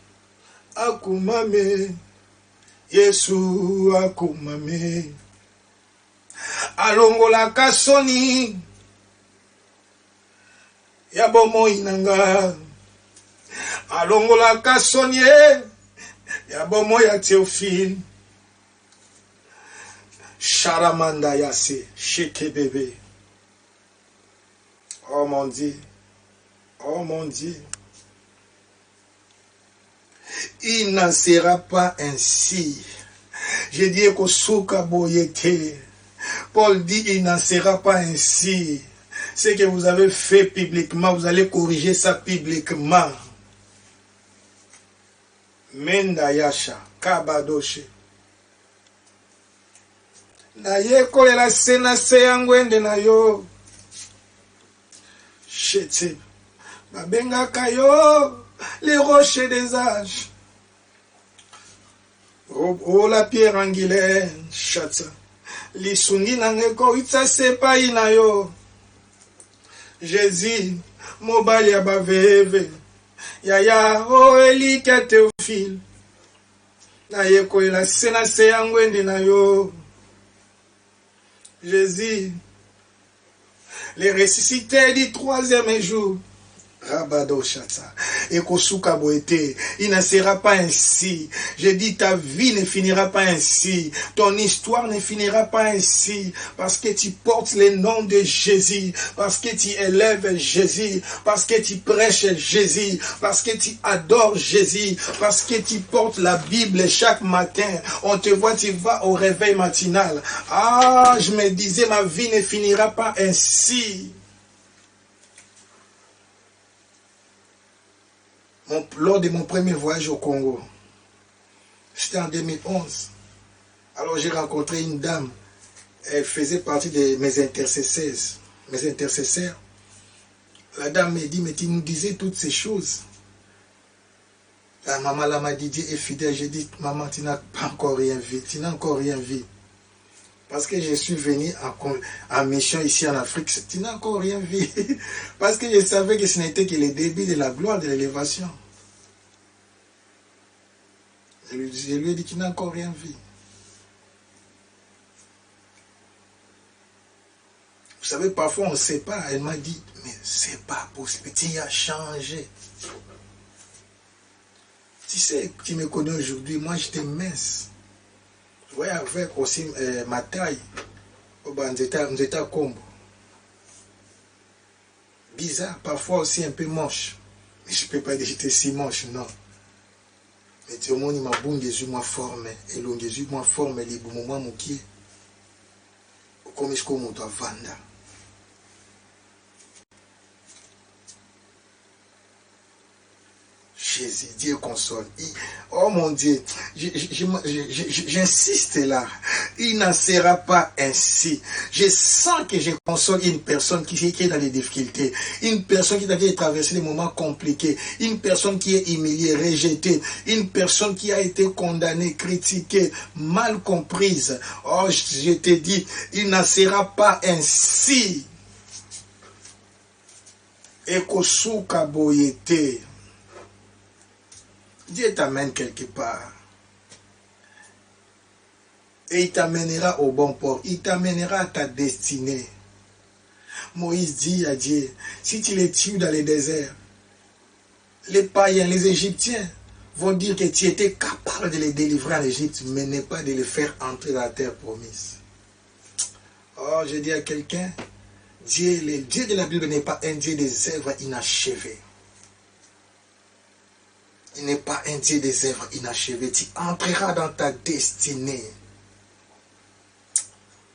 akumame, Yesu, akumame, alongola kasoni, yabomo inanga, alongola kasoni, yabomo ya Théophile. Sharamanda Yassé, Sheke bébé. Oh mon Dieu, oh mon Dieu. Il n'en sera pas ainsi. J'ai dit que Souka Boyete. Paul dit il n'en sera pas ainsi. Ce que vous avez fait publiquement, vous allez corriger ça publiquement. Menda Yasha, Kabadoshe. Na ye kolela sena se yangwende na yo. Shete. Babengaka yo. Les rochers des âges. Oh la pierre angulaire. Chata. Lisungi nangeko itsa sepa ina yo. Jésus. Mobali ya baveve. Yaya. Oh Eli ka Théophile. Na ye kolela sena se yangwende na yo. Jésus, les ressuscités du troisième jour, Rabado Chatsa, et Kosuka Boete, il ne sera pas ainsi. Je dis, ta vie ne finira pas ainsi. Ton histoire ne finira pas ainsi. Parce que tu portes le nom de Jésus. Parce que tu élèves Jésus. Parce que tu prêches Jésus. Parce que tu adores Jésus. Parce que tu portes la Bible chaque matin. On te voit, tu vas au réveil matinal. Ah, je me disais, ma vie ne finira pas ainsi. Lors de mon premier voyage au Congo, c'était en 2011. Alors j'ai rencontré une dame, elle faisait partie de mes intercesseurs. La dame me dit, mais tu nous disais toutes ces choses. La maman là m'a dit, Dieu est fidèle. J'ai dit, maman, tu n'as pas encore rien vu, tu n'as encore rien vu. Parce que je suis venu en mission ici en Afrique, tu n'as encore rien vu. Parce que je savais que ce n'était que le début de la gloire, de l'élévation. Je lui ai dit, tu n'as encore rien vu. Vous savez, parfois on ne sait pas. Elle m'a dit, mais c'est pas possible, tu as changé. Tu sais, tu me connais aujourd'hui, moi j'étais mince. Je voyais avec aussi ma taille. Nous étions à Combo. bizarre, parfois aussi un peu moche. Mais je ne peux pas dire que j'étais si moche, non. Mais tu vois, il m'a bon Jésus m'a formé. Et le Jésus m'a formé, les bons moments, mon qui. Comme est-ce qu'on doit vendre? Jésus, Dieu console. Oh mon Dieu, j'insiste là. Il n'en sera pas ainsi. Je sens que je console une personne qui est dans les difficultés. Une personne qui a traversé des moments compliqués. Une personne qui est humiliée, rejetée. Une personne qui a été condamnée, critiquée, mal comprise. Oh, je te dis, il n'en sera pas ainsi. Ekosuka boyete. Dieu t'amène quelque part. Et il t'amènera au bon port. Il t'amènera à ta destinée. Moïse dit à Dieu, si tu les tues dans le désert, les païens, les Égyptiens vont dire que tu étais capable de les délivrer en Égypte, mais n'est pas de les faire entrer dans la terre promise. Oh, je dis à quelqu'un, Dieu, le Dieu de la Bible n'est pas un Dieu des œuvres inachevées. Il n'est pas un Dieu des œuvres inachevées. Tu entreras dans ta destinée.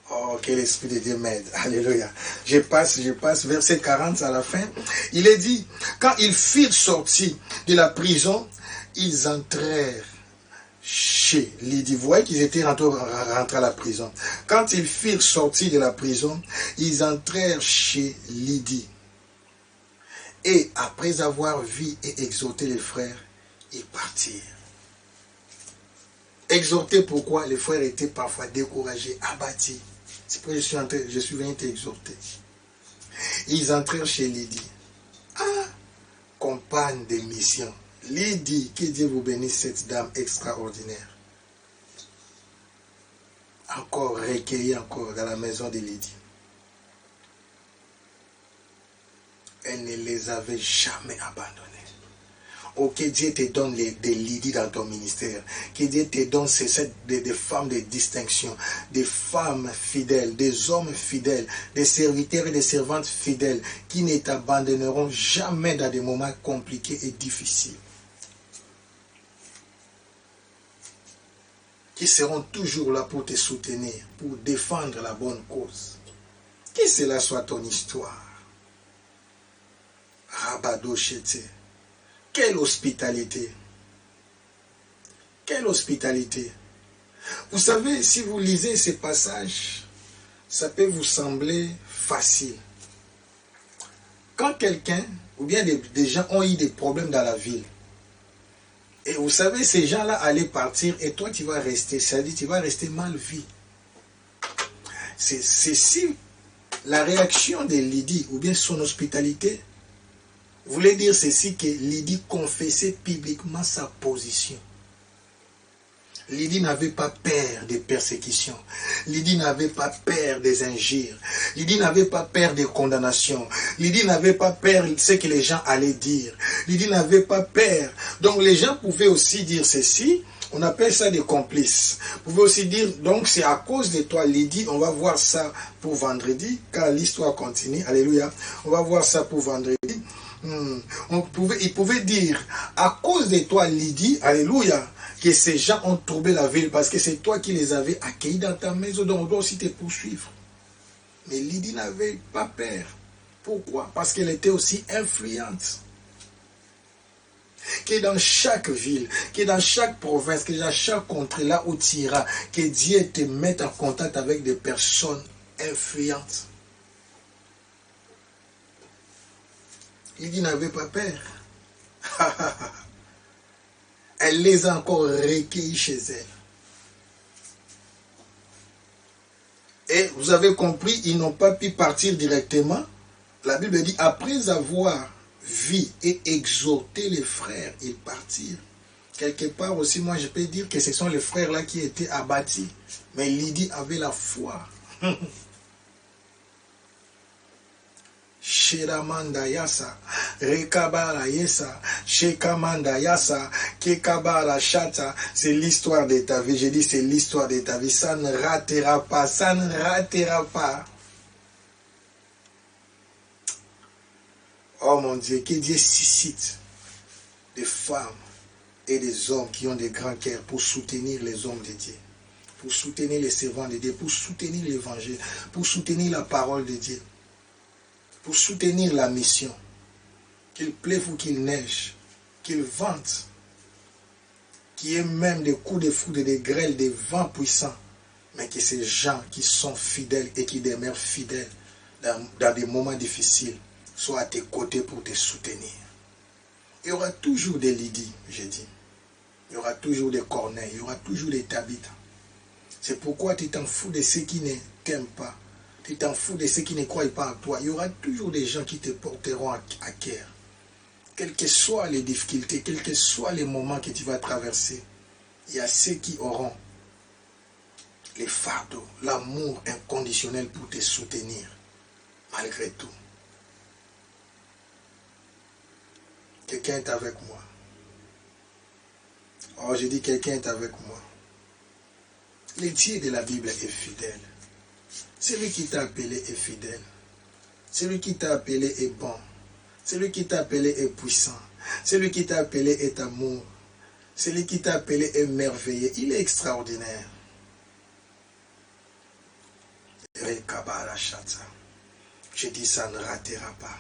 Oh, que l'Esprit de Dieu m'aide. Alléluia. Je passe, verset 40 à la fin. Il est dit, quand ils furent sortis de la prison, ils entrèrent chez Lydie. Vous voyez qu'ils étaient rentrés à la prison. Quand ils furent sortis de la prison, ils entrèrent chez Lydie. Et après avoir vu et exhorté les frères, ils partirent. Exhortés pourquoi? Les frères étaient parfois découragés, abattus. C'est pourquoi je suis venu t'exhorter. Ils entrèrent chez Lydie. Ah, compagne de mission. Lydie, que Dieu vous bénisse, cette dame extraordinaire. Encore recueillie encore dans la maison de Lydie. Elle ne les avait jamais abandonnés. Oh, que Dieu te donne des Lydie dans ton ministère. Que Dieu te donne des femmes de distinction, des femmes fidèles, des hommes fidèles, des serviteurs et des servantes fidèles qui ne t'abandonneront jamais dans des moments compliqués et difficiles. Qui seront toujours là pour te soutenir, pour défendre la bonne cause. Que cela soit ton histoire. Rabado Chete. Quelle hospitalité! Quelle hospitalité! Vous savez, si vous lisez ces passages, ça peut vous sembler facile. Quand quelqu'un, ou bien des gens ont eu des problèmes dans la ville, et vous savez, ces gens-là allaient partir, et toi tu vas rester, c'est-à-dire tu vas rester mal vu. C'est si la réaction de Lydie, ou bien son hospitalité, voulait dire ceci, que Lydie confessait publiquement sa position. Lydie n'avait pas peur des persécutions. Lydie n'avait pas peur des injures. Lydie n'avait pas peur des condamnations. Lydie n'avait pas peur de ce que les gens allaient dire. Lydie n'avait pas peur. Donc les gens pouvaient aussi dire ceci. On appelle ça des complices. Vous pouvez aussi dire, donc c'est à cause de toi, Lydie, on va voir ça pour vendredi, car l'histoire continue. Alléluia. On va voir ça pour vendredi. Il pouvait dire, à cause de toi, Lydie, alléluia, que ces gens ont troublé la ville parce que c'est toi qui les avais accueillis dans ta maison, donc on doit aussi te poursuivre. Mais Lydie n'avait pas peur. Pourquoi? Parce qu'elle était aussi influente. Que dans chaque ville, que dans chaque province, que dans chaque contrée, là où tu iras, que Dieu te mette en contact avec des personnes influentes. Lydie n'avait pas peur. Elle les a encore recueillis chez elle. Et vous avez compris, ils n'ont pas pu partir directement. La Bible dit, après avoir vu et exhorté les frères, ils partirent. Quelque part aussi, moi je peux dire que ce sont les frères là qui étaient abattus. Mais Lydie avait la foi. Shiramanda yasa, rekabara yesa, shekamanda yasa, kekabara chata. C'est l'histoire de ta vie. Je dis c'est l'histoire de ta vie. Ça ne ratera pas. Ça ne ratera pas. Oh mon Dieu, que Dieu suscite des femmes et des hommes qui ont des grands cœurs pour soutenir les hommes de Dieu, pour soutenir les servants de Dieu, pour soutenir l'évangile, pour soutenir la parole de Dieu, pour soutenir la mission. Qu'il pleuve ou qu'il neige, qu'il vente, qu'il y ait même des coups de foudre, des grêles, des vents puissants, mais que ces gens qui sont fidèles et qui demeurent fidèles dans des moments difficiles soient à tes côtés pour te soutenir. Il y aura toujours des Lydie, j'ai dit. Il y aura toujours des Corneilles, il y aura toujours des Tabitha. C'est pourquoi tu t'en fous de ceux qui ne t'aiment pas. Tu t'en fous de ceux qui ne croient pas en toi. Il y aura toujours des gens qui te porteront à cœur. Quelles que soient les difficultés, quels que soient les moments que tu vas traverser, il y a ceux qui auront les fardeaux, l'amour inconditionnel pour te soutenir, malgré tout. Quelqu'un est avec moi. Oh, je dis quelqu'un est avec moi. Le Dieu de la Bible est fidèle. Celui qui t'a appelé est fidèle. Celui qui t'a appelé est bon. Celui qui t'a appelé est puissant. Celui qui t'a appelé est amour. Celui qui t'a appelé est merveilleux. Il est extraordinaire. Je dis ça ne ratera pas.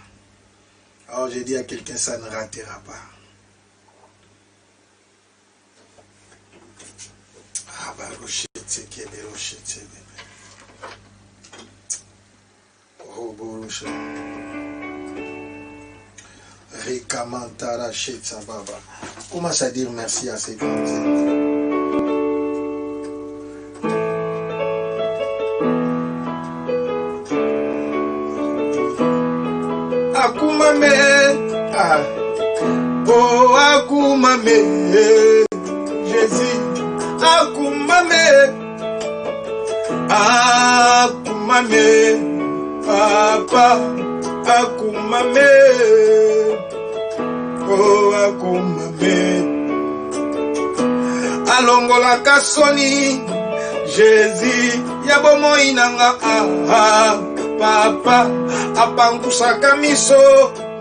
Alors je dis à quelqu'un ça ne ratera pas. Commence à dire merci à ces grands dieux. Akumame, oh akumame, Jésus, akumame, akumame, papa, akumame, oh akumame, alongola kasoni, Jésus, yabomo inanga papa, apangusaka miso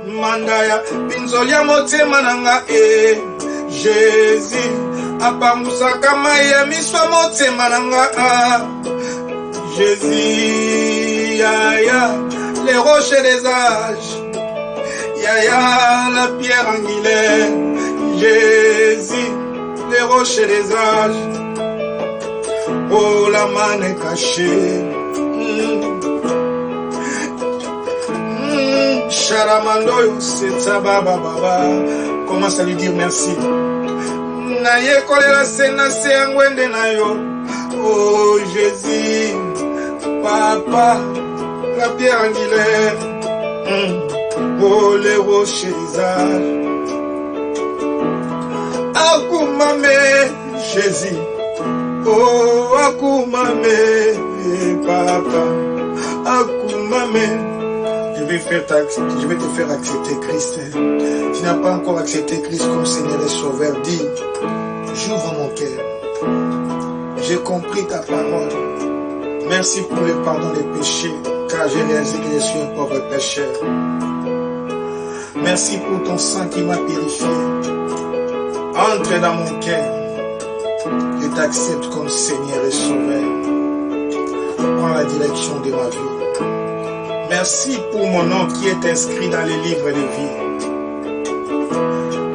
mandaya pinzolia motema nanga Jésus, apangusaka maya miso motema nanga Jésus, yaya les rochers des âges, yaya la pierre angulaire, Jésus, les rochers des âges, oh la manne est cachée. Charamandoyo, c'est ça, baba. Commence à lui dire merci. Naye kolela sena se angwende nayo. Oh Jésus, papa, la pierre angulaire. Oh les rochers des âges. Akumame, Jésus. Oh akumame, papa. Akumame. Je vais te faire accepter Christ. Tu n'as pas encore accepté Christ comme Seigneur et Sauveur. Dis, j'ouvre mon cœur. J'ai compris ta parole. Merci pour le pardon des péchés, car j'ai réalisé que je suis un pauvre pécheur. Merci pour ton sang qui m'a purifié. Entre dans mon cœur. Je t'accepte comme Seigneur et Sauveur. Prends la direction de ma vie. Merci pour mon nom qui est inscrit dans les livres de vie.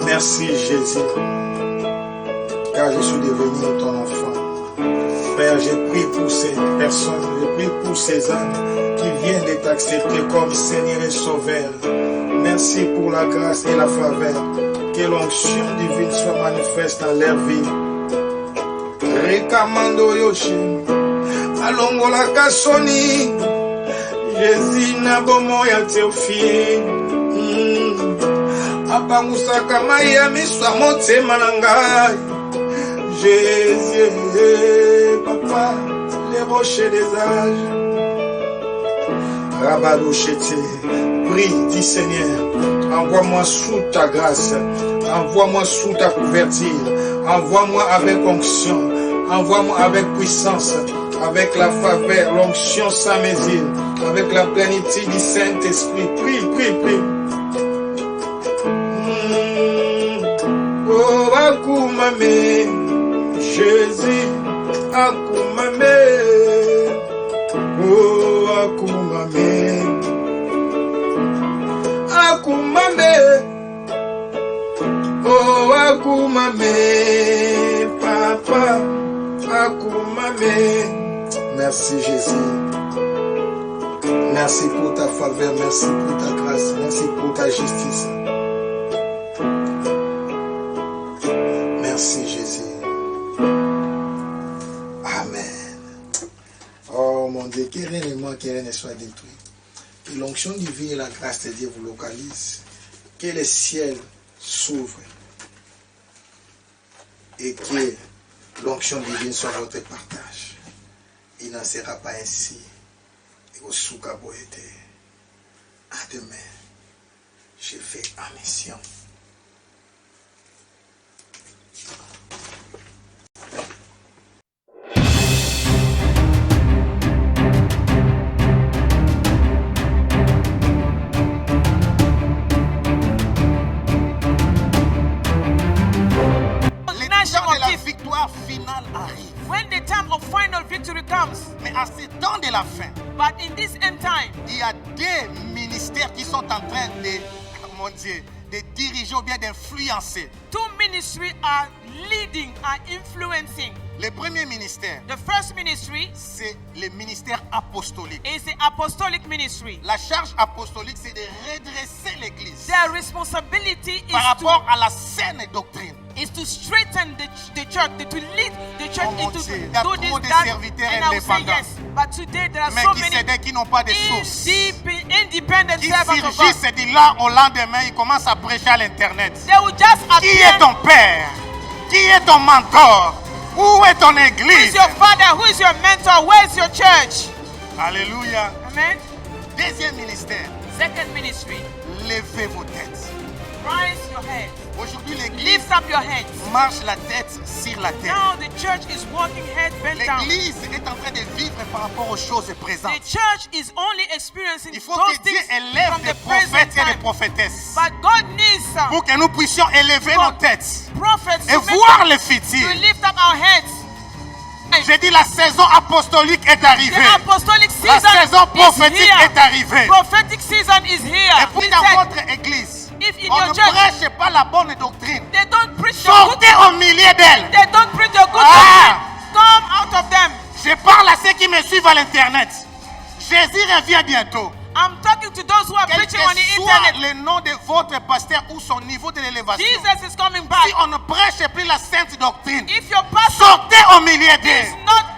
Merci Jésus, car je suis devenu ton enfant. Père, j'ai prié pour ces personnes, j'ai prié pour ces âmes qui viennent de t'accepter comme Seigneur et Sauveur. Merci pour la grâce et la faveur. Que l'onction divine soit manifeste dans leur vie. Rekamando Yoshi, alongola kasoni. Jésus na bomo ya Théophile, apangusaka maya miswa motema na ngai. Jésus, papa, les rochers des âges. Rabadochete, prie, dis Seigneur, envoie-moi sous ta grâce, envoie-moi sous ta couverture, envoie-moi avec onction, envoie-moi avec puissance, avec la faveur, l'onction sans mesure, avec la plénitude du Saint-Esprit. Prie, prie, prie. Akumame, Jésus, Akumame, oh Akumame, Akumame, oh Akumame, Papa, Akumame. Merci Jésus. Merci pour ta faveur, merci pour ta grâce, merci pour ta justice. Merci Jésus. Amen. Oh mon Dieu, que rien ne manque, que rien ne soit détruit. Que l'onction divine et la grâce de Dieu vous localisent. Que le ciel s'ouvre. Et que l'onction divine soit votre partage. Il n'en sera pas ainsi. Et au Soukaboété. À demain. Je fais en mission. Victoire finale arrive. When the time of final victory comes, Mais à ce temps de la fin, but in this end time, il y a des ministères qui sont en train de, mon Dieu, de diriger ou bien d'influencer. two ministries are leading, are influencing. Le premier ministère, The first ministry c'est le ministère apostolique. is the apostolic ministry. La charge apostolique, c'est de redresser l'Église Their responsibility par rapport à la saine doctrine. is to straighten the church, to lead the church Oh mon into Dieu, il y a do trop this, de that, serviteurs and I will say indépendants. yes. But today there are Mais so qui many cédent, qui n'ont pas de source. independent Qui servants of God. surgissent et là au lendemain, ils commencent à prêcher à l'internet. They will just Qui est appear. ton père? Qui est ton mentor? Où est ton Who is église? your father? Who is your mentor? Where is your church? Alléluia. Amen. Deuxième ministère, Second ministry, levez vos têtes. rise your head. Aujourd'hui, l'église Lift up your heads. marche la tête sur la terre. Now the church is walking head bent down. L'église est en train de vivre par rapport aux choses The présentes. church is only experiencing Il faut those que Dieu things élève from des the present prophètes et des time. prophétesses But God needs some pour que nous puissions élever nos têtes prophets et to, make voir le to futur. lift up our heads. J'ai dit la saison apostolique est arrivée. The apostolic La season saison is prophétique here. est arrivée. Prophetic season is here. Et puis Listen, dans votre église, if in on your ne church prêche pas la bonne doctrine. they don't preach the good, Sortez au milieu d'elle. they don't preach the good Ah. doctrine, come out of them. Je parle à ceux qui me suivent à l'internet. Jésus revient bientôt. I'm talking to those who are Quel preaching on the que soit internet. le nom de votre pasteur ou son niveau de l'élévation. Jesus is coming back. Si on ne prêche plus la sainte doctrine, If your pastor sortez au milieu is d'elle. not